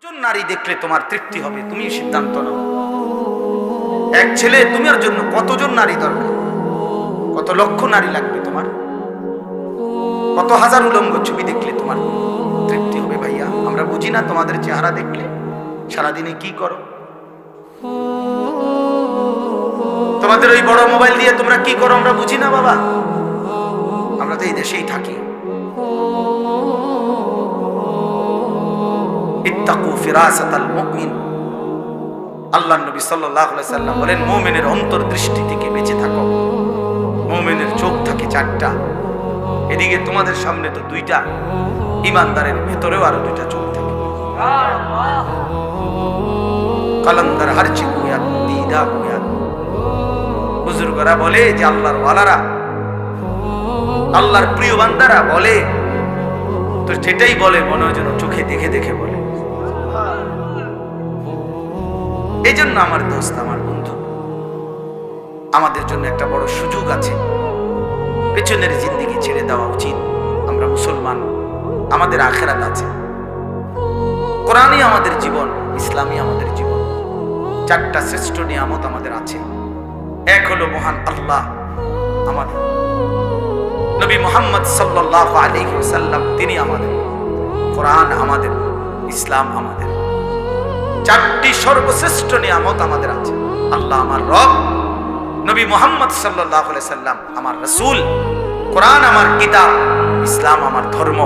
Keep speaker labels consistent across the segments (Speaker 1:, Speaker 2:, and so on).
Speaker 1: জন নারী দেখলে তোমার তৃপ্তি হবে, তুমি সিদ্ধান্ত নাও। এক ছেলে তোমার জন্য কতজন নারী দরকার? কত লক্ষ নারী লাগবে তোমার? কত হাজার উলঙ্গ ছবি দেখলে তোমার তৃপ্তি হবে? ভাইয়া, আমরা বুঝি না তোমাদের চেহারা দেখলে সারাদিনে কি করো? তোমাদের ওই বড় মোবাইল দিয়ে তোমরা কি করো আমরা বুঝি না বাবা। আমরা তো এই দেশেই থাকি। ইত্তাকু ফিরাসাতাল মুমিন, আল্লাহর নবী সাল্লাল্লাহু আলাইহি সাল্লাম বলেন, মুমিনের অন্তর্দৃষ্টি থেকে বেঁচে থাকো। মুমিনের চোখ থাকে চারটা, এদিকে তোমাদের সামনে তো দুইটা, ইমানদারের ভেতরেও আরো দুইটা চোখ থাকে। কালান্দার হারচি কুয়াত দিদা কুয়াত। বুজুর্গরা বলে যে আল্লাহর ওয়ালারা, আল্লাহর প্রিয় বান্দারা বলে, তো যেটাই বলে মনে হয় যেন চোখে দেখে দেখে বলে। এই জন্য আমার দোস্ত, আমার বন্ধু, আমাদের জন্য একটা বড় সুযোগ আছে। পেছনের জিন্দেগি ছেড়ে দেওয়া উচিত। আমরা মুসলমান, আমাদের আখেরাত আছে। কোরআনই আমাদের জীবন, ইসলামই আমাদের জীবন। চারটা শ্রেষ্ঠ নিয়ামত আমাদের আছে। এক হলো মহান আল্লাহ, আমাদের নবী মুহাম্মদ সাল্লাল্লাহু আলাইহি ওয়াসাল্লাম, তিনি আমাদের, কোরআন আমাদের, ইসলাম আমাদের। চারটি সর্বশ্রেষ্ঠ নিয়ামত আমাদের আছে। আল্লাহ আমার রব, নবী মুহাম্মদ সাল্লাল্লাহু আলাইহি সাল্লাম আমার রাসূল, কোরআন আমার কিতাব, ইসলাম আমার ধর্ম।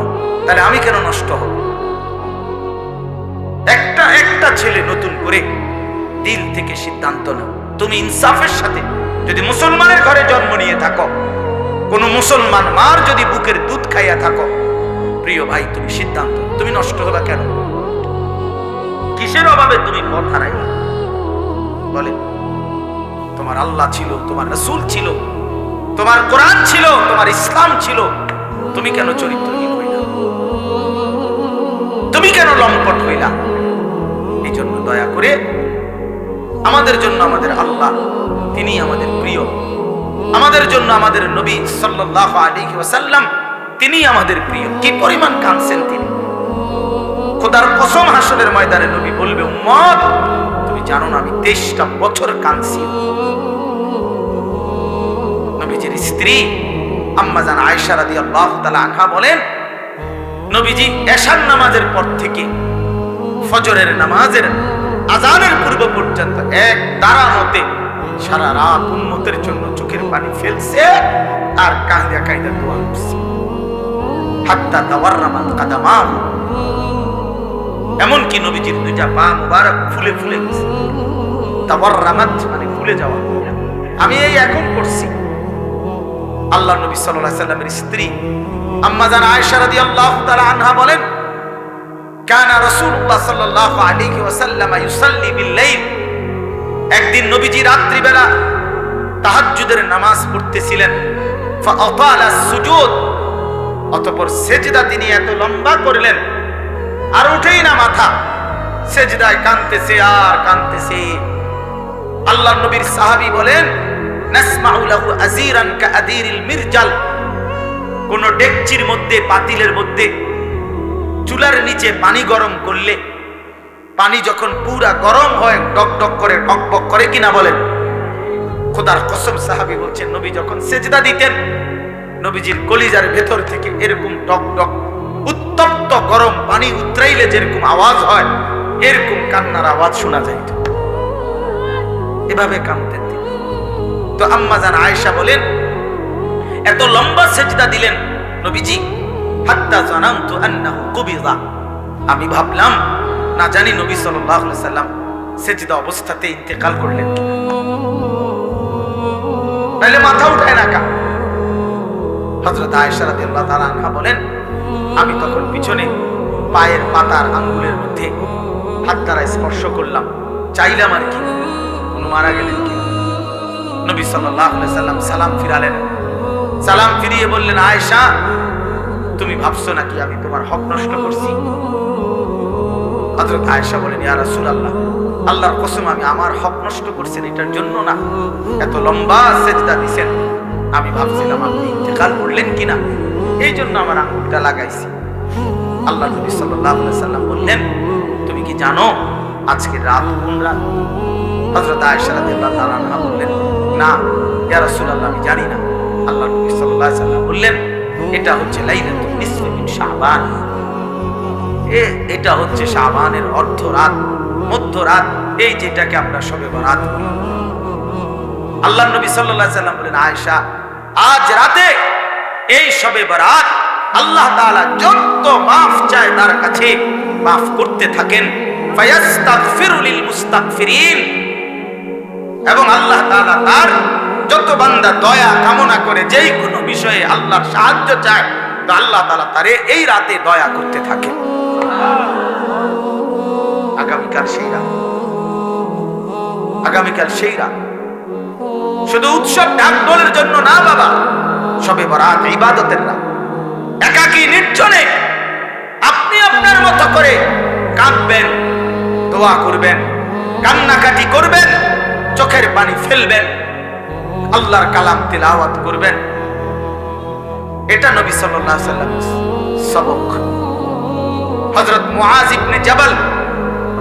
Speaker 1: তাহলে আমি কেন নষ্ট হব? একটা একটা ছেলে নতুন করে দিল থেকে সিদ্ধান্ত নাও। তুমি ইনসাফের সাথে, যদি মুসলমানের ঘরে জন্ম নিয়ে থাকো, কোন মুসলমান মার যদি বুকের দুধ খাইয়া থাকো, প্রিয় ভাই, তুমি সিদ্ধান্ত, তুমি নষ্ট হবা কেন? কিসের অভাবে তুমি পথ হারাইলা? বলে, তোমার আল্লাহ ছিল, তোমার রাসূল ছিল, তোমার কোরআন ছিল, তোমার ইসলাম ছিল, তুমি কেন চরিত্রহীন হইলা? তুমি কেন লম্পট হইলা? এই জন্য দয়া করে আমাদের জন্য আমাদের আল্লাহ, তিনি আমাদের প্রিয়। আমাদের জন্য আমাদের নবী সাল্লাল্লাহু আলাইহি ওয়াসাল্লাম, তিনি আমাদের প্রিয়। কি পরিমাণ কাঁদছেন তিনি! খোদার কসম, হাসরের ময়দানে নবী বলবে, উম্মত তুমি জানো না আমি 23টা বছর কাঁদছি। নবীজির স্ত্রী আম্মা জান আয়েশা রাদিয়াল্লাহু তাআলা আনহা বলেন, নবীজি এশার নামাজের পর থেকে ফজরের নামাজের আযানের পূর্ব পর্যন্ত এক দাঁড়ানোতে সারা রাত উম্মতের জন্য চোখের পানি ফেলছে আর কাঁদা কাঁদা দোয়া করছে। হাত্তা তাওয়াররামাত কাদামাহু, এমনকি নবীজির দুইটা পা মুবারক ফুলে ফুলে গেছে। তাওয়াররামাত মানে ফুলে যাওয়া। আমি এই এখন করছি। আল্লাহ নবী সাল্লাল্লাহু আলাইহি সাল্লামের স্ত্রী আম্মা জান আয়েশা রাদিয়াল্লাহু তাআলা আনহা বলেন, কানা রাসূলুল্লাহ সাল্লাল্লাহু আলাইহি ওয়াসাল্লাম ইউসাল্লি বিল-লাইল, একদিন নবীজি রাত্রি বেলা তাহাজ্জুদের নামাজ পড়তেছিলেন। ফাআতালা সুজুদ, অতঃপর সেজদা তিনি এত লম্বা করলেন আর উঠেই না মাথা, সেজদায় কাঁদতেছে আর কাঁদতেছে। আল্লাহর নবীর সাহাবী বলেন, নাসমাউ লাহু আযীরান কাআদীরিল মিরজাল, কোন ডেকচির মধ্যে, পাতিলের মধ্যে চুলার নিচে পানি গরম করলে পানি যখন পুরা গরম হয় ডক করে, টকবক করে কিনা বলেন? খোদার কসম, সাহাবী বলছেন, নবী যখন সেজদা দিতেন, নবীজির কলিজার ভেতর থেকে এরকম টক উত্তপ্ত গরম পানি উতরাইলে যেরকম আওয়াজ হয়, এরকম কান্নার আওয়াজ শোনা যাইত। এভাবে কাঁদতেন তিনি। তো আম্মা জান আয়েশা বলেন, এত লম্বা সেজদা দিলেন নবীজি, হাত্তা জানামতু আন্নাহু কুবিযা, আমি ভাবলাম না জানি নবী সাল্লাল্লাহু আলাইহি সাল্লাম সেজদা অবস্থাতে ইন্তেকাল করলেন কিনা। তাহলে মাথা উঠায় না কা? হযরত আয়েশা রাদিয়াল্লাহু তাআলা আনহা বলেন, আমি তখন পিছনে পায়ের পাতার আঙ্গুলের মধ্যে হাত দ্বারা স্পর্শ করলাম, চাইলাম আর কি উনি মারা গেলেন কি। নবী সাল্লাল্লাহু আলাইহি সাল্লাম সালাম ফিরালেন। সালাম ফিরিয়ে বললেন, আয়েশা, তুমি ভাবছো নাকি আমি তোমার হক নষ্ট করছি? হযরত আয়েশা বলেন, ইয়া রাসূলুল্লাহ, আল্লাহর কসম, আমি আমার হক নষ্ট করছেন এটার জন্য না, এত লম্বা সেজদা দিছেন, আমি ভাবছিলাম আপনি ইন্তেকাল করলেন কিনা, এই জন্য আমার আঙ্গুলটা লাগাইছি। আল্লাহ নবী সাল্লাল্লাহু আলাইহি সাল্লাম বললেন, তুমি কি কি জানো আজকে রাত কোন রাত? হযরত আয়েশা রাদিয়াল্লাহু তাআলা আনহা বললেন, না ইয়া রাসূলুল্লাহ, আমি জানি না। আল্লাহ নবী সাল্লাল্লাহু আলাইহি ওয়াসাল্লাম বললেন, এটা হচ্ছে লাইলাতুন নিসফি মিন শাবান। এটা হচ্ছে শাবানের অর্ধরাত, মধ্যরাত, এই যেটাকে আমরা শবে বরাত বলি। আল্লাহ নবী সাল্লাল্লাহু আলাইহি ওয়াসাল্লাম বলেন, আয়েশা, আজ রাতে এই শবে বরাত আল্লাহ তাআলা যত মাফ চায় তার কাছে মাফ করতে থাকেন। ফায়াস্তাগফিরু লিল মুস্তাগফিরিন, এবং আল্লাহ তাআলা তার যত বান্দা দয়া কামনা করে, যেই কোনো বিষয়ে আল্লাহর সাহায্য চায়, তো আল্লাহ তাআলা তারে এই রাতে দয়া করতে থাকে। আগামীকাল সেই রাত, আগামীকাল সেই রাত। শুধু উৎসব ঢাকঢোলের জন্য না বাবা, শবে বরাত ইবাদতের রাত। একাকী নির্জনে আপনি আপনার মতো করে কাঁদবেন, দোয়া করবেন, কান্নাকাটি করবেন, চোখের পানি ফেলবেন, আল্লাহর কালাম তিলাওয়াত করবেন। এটা নবী সাল্লাল্লাহু আলাইহি ওয়াসাল্লাম সবক। হযরত মুআজ ইবনে জাবাল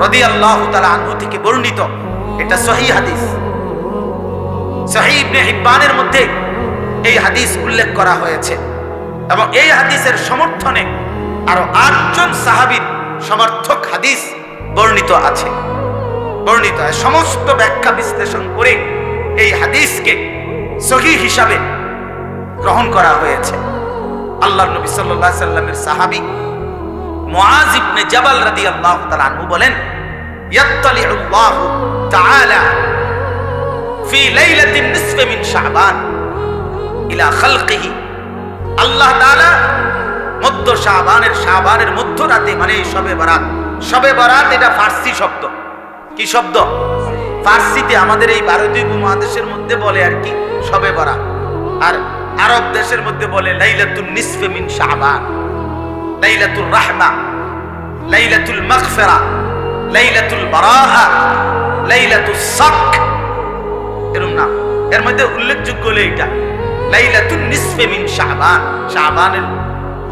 Speaker 1: রাদিয়াল্লাহু তাআলা আনহু থেকে বর্ণিত, এটা সহিহ হাদিস। সহিহ ইবনে হিব্বানের মধ্যে এই হাদিস উল্লেখ করা হয়েছে, এবং এই হাদিসের সমর্থনে আরো 8 জন সাহাবীর সমর্থক হাদিস বর্ণিত আছে। সমস্ত ব্যাখ্যা বিশ্লেষণ করে এই হাদিসকে সহিহ হিসাবে গ্রহণ করা হয়েছে। আল্লাহর নবী সাল্লাল্লাহু আলাইহি সাল্লামের সাহাবী মুআজ ইবনে জাবাল রাদিয়াল্লাহু তাআলা আনহু বলেন, ইয়াত্তালিউল্লাহু তাআলা ফি লাইলাতিন নিসফি মিন শাবান ইলা খালকিহি। আল্লাহ তাআলা মধ্য শাবানের মধ্যরাতে, মানে শবে বরাত। শবে বরাত এটা ফার্সি শব্দ। কি শব্দ? ফার্সিতে আমাদের এই ভারতীয় উপমহাদেশের মধ্যে বলে আর কি শবে বরাত, আর আরব দেশের মধ্যে বলে লাইলাতুন নিসফি মিন শাবান, লাইলাতুর রাহমা, লাইলাতুল মাগফিরা, লাইলাতুল বারাআ, লাইলাতুস সাক, এরকম নাম। এর মধ্যে উল্লেখযোগ্য হলো এটা লাইলাতুন নিসফি মিন শাবান, শাবানের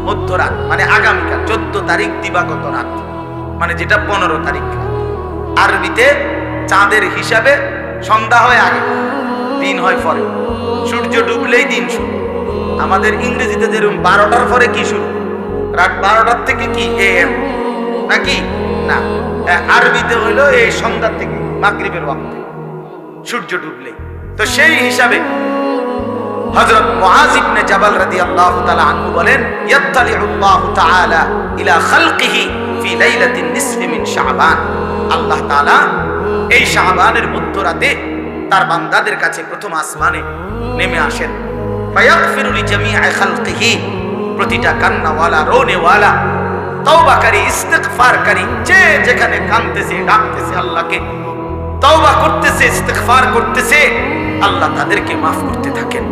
Speaker 1: মধ্যরাত, মানে আগামীকাল 14 তারিখ দিবাগত রাত, মানে যেটা 15 তারিখ। আরবিতে চাঁদের হিসাবে সন্ধ্যা হয় আগে, দিন হয় পরে। সূর্য ডুবলেই দিন শুরু। আমাদের ইংরেজিতে যেরকম 12টার পরে কি শুরু, রাত 12টার থেকে কি AM নাকি না, আরবিতে হইলো এই সন্ধ্যা থেকে মাগরিবের ওয়াক্তে সূর্য ডুবলেই। তো সেই হিসাবে হযরত মুআজ ইবনে জাবাল রাদিয়াল্লাহু তাআলা আনহু বলেন, ইয়াত্তালিউল্লাহু তাআলা ইলা খালকিহি ফি লাইলাতিন নিসফি মিন শাবান। আল্লাহ তাআলা এই শাবানের মধ্যরাতে তার বান্দাদের কাছে প্রথম আসমানে নেমে আসেন। ফায়াগফিরু লিজামিআ খালকিহি, প্রতিটা কান্নাওয়ালা, রোনেওয়ালা, তওবাকারী, ইস্তিগফারকারী, যে যেখানে কাঁদতেছে, ডাকতেছে আল্লাহকে, তওবা করতেছে, ইস্তিগফার করতেছে, আল্লাহ তাদেরকে মাফ করতে থাকেন।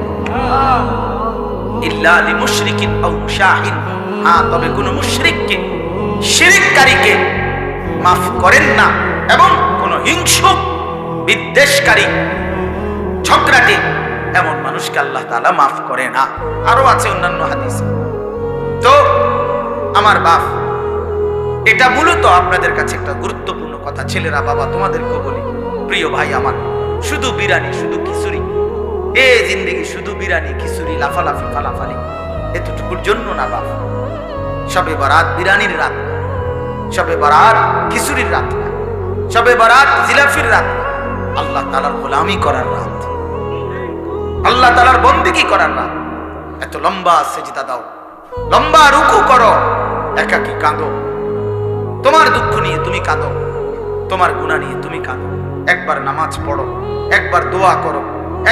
Speaker 1: ইল্লা লিমুশরিকিন আও মুশাহিন, হ্যাঁ, তবে কোন মুশরিককে, শিরককারীকে মাফ করেন না, এবং কোন হিংসুক, বিদ্বেষকারী, ঝগড়াটে এমন মানুষকে আল্লাহ তাআলা মাফ করে না। আরো আছে অন্যান্য হাদিস। তো আমার বাপ, এটা মূলত আপনাদের কাছে একটা গুরুত্বপূর্ণ কথা। ছেলেরা, বাবা, তোমাদেরকেও বলি, প্রিয় ভাই আমার, শুধু বিরানি, শুধু খিচুড়ি, এ জিন্দেগি শুধু বিরানি, খিচুড়ি, লাফালাফি, ফালাফালি, এতটুকুর জন্য না বাপ। শবে বরাত বিরানির রাত, শবে বরাত খিচুড়ির রাত না, শবে বরাত জিলাফির রাত, আল্লাহ তাআলার গোলামি করার রাত, আল্লাহ তাআলার বন্দেগী করার রাত। এত লম্বা সেজদা দাও, লম্বা রুকু করো, একাকী কাঁদো, তোমার দুঃখ নিয়ে তুমি কাঁদো, তোমার গুনাহ নিয়ে তুমি কাঁদো। একবার নামাজ পড়ো, একবার দোয়া করো,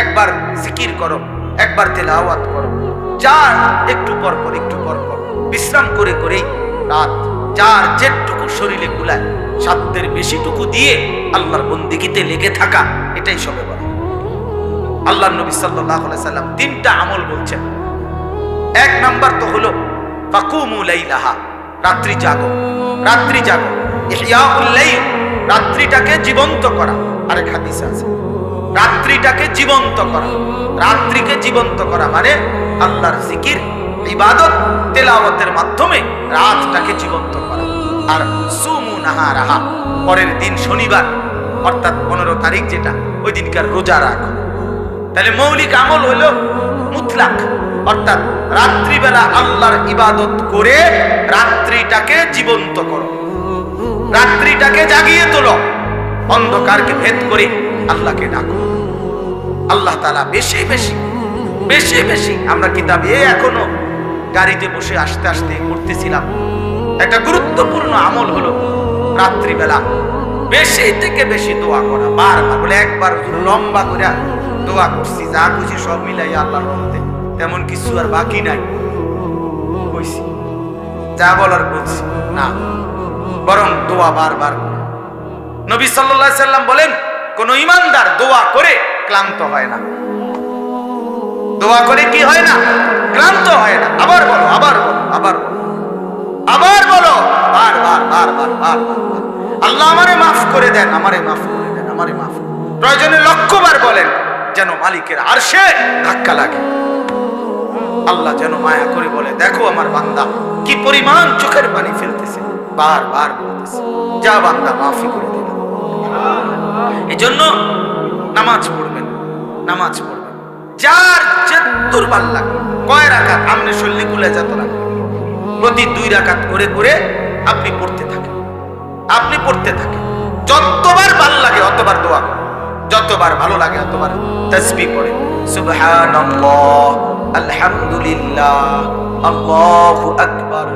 Speaker 1: একবার জিকির করো, একবার তেলাওয়াত করো, যার একটু পর পর বিশ্রাম করে করেই রাত যার যেটুকু শরীরে কুলায় সাধ্যের বেশিটুকু দিয়ে আল্লাহর বন্দেগীতে লেগে থাকা, এটাই শবে বরাত। আল্লাহর নবী সাল্লাল্লাহু আলাইহি সাল্লাম 3টা আমল বলছেন। 1 নাম্বার তো হলো ফাকুমু লাইলাহা, রাত্রি জাগো, রাত্রি জাগো, ইহইয়াউল লাইল, রাত্রিটাকে জীবন্ত করা। আরেক হাদিস আছে রাত্রিটাকে জীবন্ত করা। রাত্রিকে জীবন্ত করা মানে আল্লাহর জিকির, ইবাদত, তেলাওয়াতের মাধ্যমে রাতটাকে জীবন্ত করা। আর সুমু নাহারাহা, পরের দিন শনিবার অর্থাৎ 15 তারিখ যেটা, ওই দিনকার রোজা রাখো। তাহলে মৌলিক আমল হলো মুতলাক, অর্থাৎ রাত্রিবেলা আল্লাহর ইবাদত করে রাত্রিটাকে জীবন্ত করো, রাত্রিটাকে জাগিয়ে তোলো, অন্ধকারকে ভেদ করে আল্লাহকে ডাকো। আল্লাহ তাআলা বেশি বেশি বেশি বেশি, আমরা কিতাবে এখনো গাড়িতে বসে আসতে আসতে করতেছিলাম, একটা গুরুত্বপূর্ণ আমল হলো রাত্রিবেলা বেশি থেকে বেশি দোয়া করা। বারবার বলে, একবার লম্বা করে দোয়া করছি, যা খুশি সব মিলাই আল্লাহর রহমতে তেমন কিছু আর বাকি নাই কইছি, যা বলার বলছি না, বরং দোয়া বারবার। নবী সাল্লাল্লাহু আলাইহি সাল্লাম বলেন, কোন ঈমানদার দোয়া করে ক্লান্ত হয় না। দোয়া করে কি হয় না? ক্লান্ত হয় না। আবার বলো, আবার বলো, আবার বলো, আবার বলো, বারবার বারবার বারবার। আল্লাহ আমারে মাফ করে দেন, আমারে মাফ করে দেন, আমারে মাফ। প্রয়োজনে লক্ষবার বলেন, যেন মালিকের আরশে ধাক্কা লাগে। আল্লাহ যেন মায়া করে বলে, দেখো আমার বান্দা কি পরিমাণ চোখের পানি ফেলতেছে, বারবার বলতেছে, যা বান্দা মাফি করে দিলাম। এই জন্য নামাজ পড়বেন, নামাজ পড়বেন, যার যতদূর ভাল লাগে। কয় রাকাত? আমনে শরীরে গুলে যেত না, প্রতি 2 রাকাত করে করে আপনি পড়তে থাকেন, আপনি পড়তে থাকেন। যতবার ভাল লাগে অতবার দোয়া করেন, যতবার ভালো লাগে অতবার তাসবিহ পড়েন। সুবহানাল্লাহ, আলহামদুলিল্লাহ, আল্লাহু আকবার,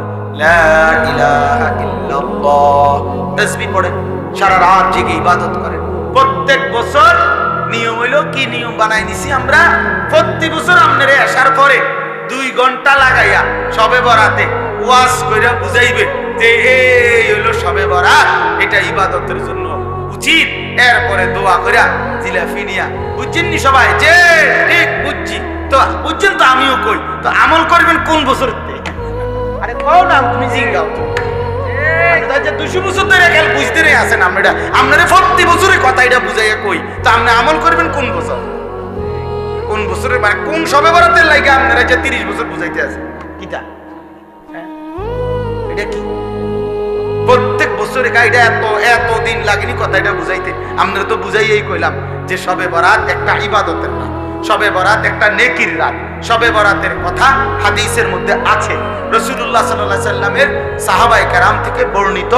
Speaker 1: লা ইলাহা ইল্লাল্লাহ। তাসবিহ পড়েন, সারা রাত জেগে ইবাদত করেন। প্রত্যেক বছর নিয়ম হইলো, কি নিয়ম বানাই নিছি আমরা, প্রতি বছর আপনারা আসার পরে 2 ঘন্টা লাগাইয়া শবে বরাতে ওয়াজ কইরা বুঝাইবে যে এই হইলো শবে বরাত, এটা ইবাদতের জন্য উচিত। এরপরে দোয়া কইরা জিলাফি নিয়া, বুঝছেন নি সবাই? যে ঠিক বুঝছি তো, বুঝছেন তো, আমিও কই তো, আমল করবেন কোন বছর? আরে কও না, তুমি জিঙ্গাও তো, 200 বছর ধরে খেল বুঝতে নেই আসেন আমরা, আপনারা প্রতি বছরে কথা এটা বুঝাইয়া কই তো, আপনি আমল করবেন কোন বছর? কোন বছরে, মানে কোন শবে বরাতের লাগে আপনারা যে 30 বছর বুঝাইতে আছে কিটা? এটা কি প্রত্যেক বছরে গাইডা এত দিন লাগেনি কথা এটা বুঝাইতে? আপনারা তো বুঝাইয়াই কইলাম যে শবে বরাত একটা ইবাদতের রাত, শবে বরাত একটা নেকির রাত। শবে বরাতের কথা হাদিসের মধ্যে আছে, রাসূলুল্লাহ সাল্লাল্লাহু আলাইহি সাল্লামের সাহাবায়ে কেরাম থেকে বর্ণিত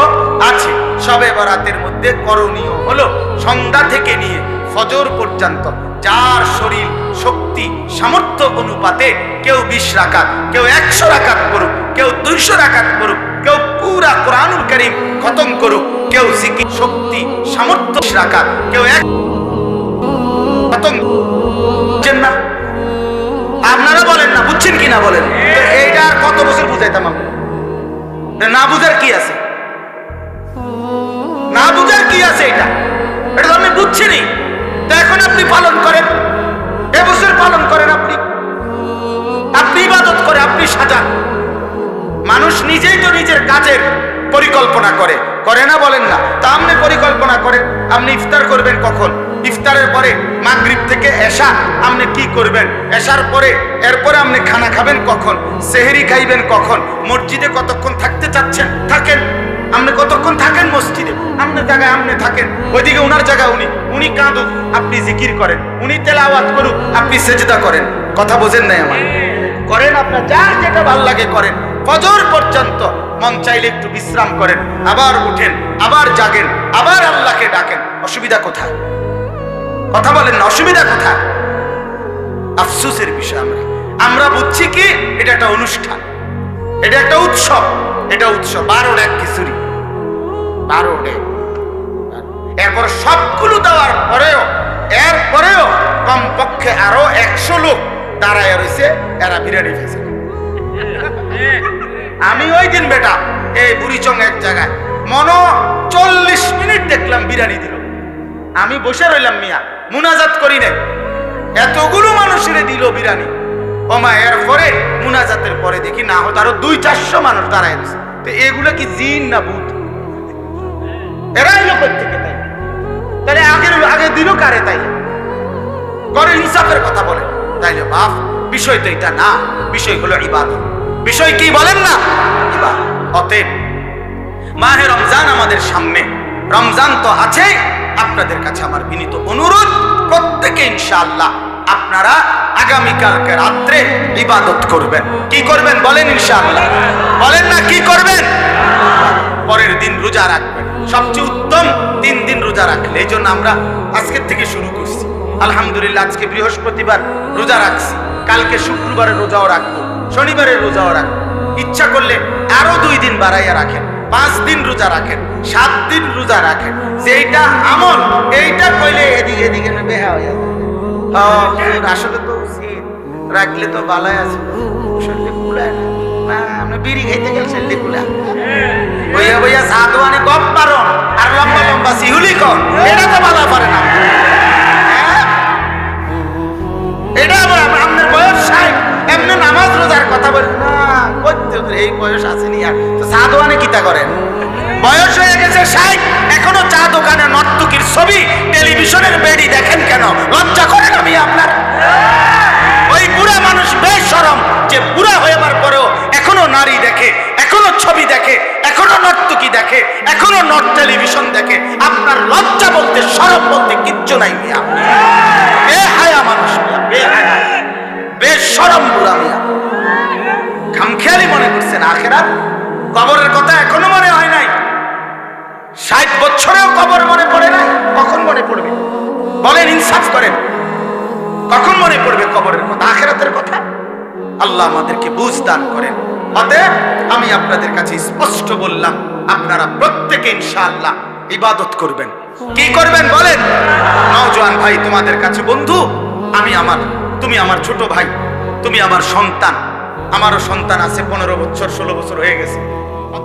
Speaker 1: আছে। শবে বরাতের মধ্যে করণীয় হলো সন্ধ্যা থেকে নিয়ে ফজর পর্যন্ত যার শরীর শক্তি সামর্থ্য অনুপাতে কেউ 20 রাকাত, কেউ 100 রাকাত করুক, কেউ 200 রাকাত করুক, কেউ পুরা কোরআনুল কারীম খতম করুক, কেউ জিকির শক্তি সামর্থ্য রাকাত, কেউ 1 খতম। বুঝছেন না? আপনারা বলেন না, বুঝছেন কি না বলেন? এইটা আর কত বছর বুঝাইতাম আমরা? না বুঝার কি আছে? না বুঝার কি আছে? এটা এটা তো আপনি বুঝছেনই, তো এখন আপনি পালন করেন, এবছর পালন করেন, আপনি আপনি ইবাদত করে আপনি সাজান। মানুষ নিজেই তো নিজের কাজের পরিকল্পনা করে, করে না বলেন না? তা আপনি পরিকল্পনা করেন, আপনি ইফতার করবেন কখন, ইফতারের পরে মাগরিব থেকে এশা আপনি কি করবেন, এশার পরে এরপরে আপনি খানা খাবেন কখন, সেহরি খাইবেন কখন, মসজিদে কতক্ষণ থাকতে চাচ্ছেন থাকেন, আপনি কতক্ষণ থাকেন মসজিদে, আপনার জায়গায় আপনি থাকেন, ওইদিকে উনার জায়গায় উনি কাঁদুক আপনি জিকির করেন, উনি তেলাওয়াত করুক আপনি সেজদা করেন। কথা বোঝেন নাই আমার? করেন, আপনার যার যেটা ভালো লাগে করেন। ফজর পর্যন্ত মন চাইলে একটু বিশ্রাম করেন, আবার উঠেন, আবার জাগেন, আবার আল্লাহকে ডাকেন। অসুবিধা কোথায়? কথা বলেন না, অসুবিধা কোথায়? আফসোসের বিষয় আমরা বুঝছি কি এটা একটা অনুষ্ঠান, এটা একটা উৎসব, এটা উৎসব 12 খিচুড়ি, 12 এরপর সবগুলো দেওয়ার পরেও এরপরেও কমপক্ষে আরো 100 লোক দাঁড়ায় রয়েছে, এরা বিরিয়ানি খেয়েছে। আমি ওই দিন বেটা এই বুড়িচং এক জায়গায় 40 মিনিট দেখলাম বিরিয়ানি দিল, আমি বসে রইলাম মিয়া, মুনাজাত করি নাই, এতগুলো মানুষের দিল বিরিয়ানি। ওমা এরপরে মুনাজাতের পরে দেখি না হতো আরো 200-400 মানুষ দাঁড়ায় রয়েছে। তো এগুলো কি জিন না ভূত? এরা এলো প্রত্যেকে, তাই তাহলে আগে দিল কারে? তাই করে ইনসাফের কথা বলে, তাইলে বাপ বিষয় তো এটা না, বিষয় হলো ইবাদত। বিষয় কি বলেন না? ইবাদত। অতএব মাহে রমজান আমাদের সামনে, রমজান তো আছেই, আপনাদের কাছে আমার বিনীত অনুরোধ, প্রত্যেকে ইনশাআল্লাহ আপনারা আগামীকালকে রাত্রে ইবাদত করবেন। কি করবেন বলেন? ইনশাআল্লাহ বলেন না, কি করবেন? পরের দিন রোজা রাখবেন। সবচেয়ে উত্তম 3 দিন রোজা রাখলে, এই জন্য আমরা আজকের থেকে শুরু করছি। আলহামদুলিল্লাহ, আজকে বৃহস্পতিবার রোজা রাখছি, কালকে শুক্রবারের রোজাও রাখবো, শনিবারের রোজাও রাখবো। ইচ্ছা করলে আরো 2 দিন বাড়াইয়া রাখেন, 5 দিন রোজা রাখেন, 7 দিন রোজা রাখেন। যেইটা আমল এইটা কইলে এদিকে এদিকে বেহা হয়ে যায়। আসলে তো উচিত রাখলে তো ভালোই আছে, শরীরে কুলায় না, আমরা বিড়ি খাইতে গেলে শরীরে কুলায় বইয়া বইয়া চা দোয়ানে গপ পারন আর লম্বা লম্বা সিহুলি কর, এটা তো ভালো পারে না। এটা আপনার বয়স 60, এমনি নামাজ রোজার কথা বলেন না, করতে এই বয়স আসেনি আর তো চা দোয়ানে কিতা করেন? বয়স হয়ে গেছে 60, এখনো চা দোকানে নর্তকীর ছবি, টেলিভিশনের বেড়ি দেখেন কেন? লজ্জা করেন আমি আপনার? ওই বুড়া মানুষ বেশরম যে বুড়া হইবার পরেও এখনো নারী দেখে, এখনো ছবি দেখে, এখনো নর্তকী দেখে, এখনো টেলিভিশন দেখে। আপনার লজ্জা বলতে, শরম বলতে কিচ্ছু নাই মিয়া। বেহায়া মানুষ মিয়া, বেহায়া, বেশরম বুড়া মিয়া। খামখেয়ালি মনে করছেন আখেরাত, কবরের কথা এখনো মনে হয় নাই। 60 বছরেও কবর মনে পড়ে নাই, কখন মনে পড়বে বলেন? ইনসাফ করেন, কখন মনে পড়বে কবরের কথা, আখেরাতের কথা? আল্লাহ আমাদেরকে বুঝ দান করেন। অতএব আমি আপনাদের কাছে স্পষ্ট বললাম, আপনারা প্রত্যেকে ইনশাআল্লাহ ইবাদত করবেন। কি করবেন বলেন? নওজোয়ান ভাই, তোমাদের কাছে বন্ধু, তুমি আমার ছোট ভাই, তুমি আমার সন্তান। আমারও সন্তান আছে, 15 বছর 16 বছর হয়ে গেছে।